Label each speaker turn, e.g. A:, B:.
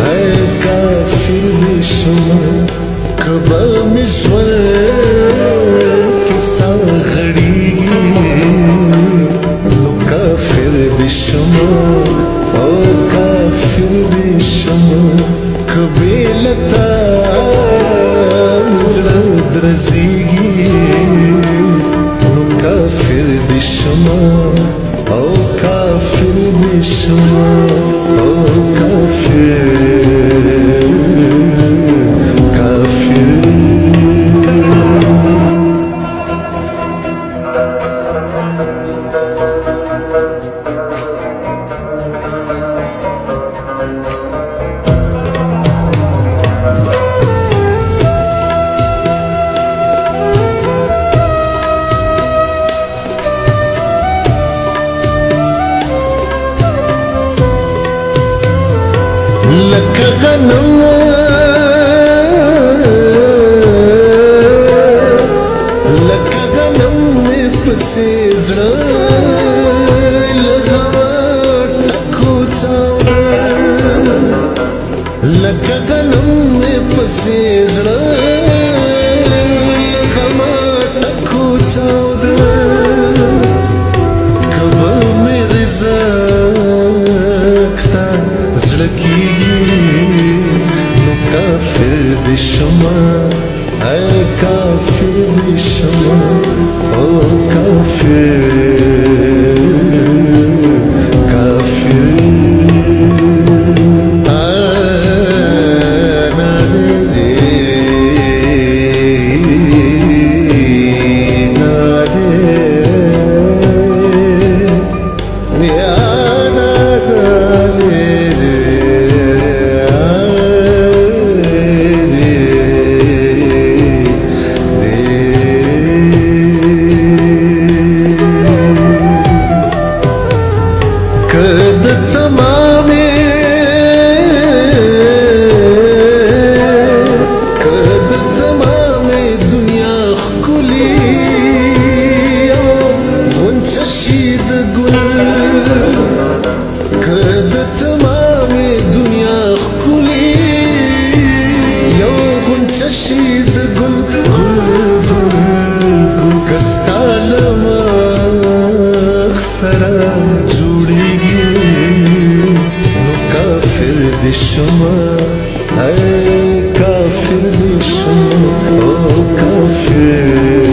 A: है काफिर भी शुमा कबा मिश्वर किसा घड़ीगी नो काफिर भी शुमा ओ काफिर भी शुमा कबीलता जड़ा द्रजीगी नो काफिर भी शुमा ओ काफिर भी शुमा ओ काफिर लक गनम लक गनम में पसे जड़ा लगा टको चाव लक गनम में पसे जड़ा लगा टको चाव कब मेरे ज़ख्ता जड़की काफिर भी शुमा है काफिर भी शुमा ओ काफिर काफिर شید گل گل گل کستالم اخسرا جوڑیگی نو کافر دی شما ای کافر دی شما او کافر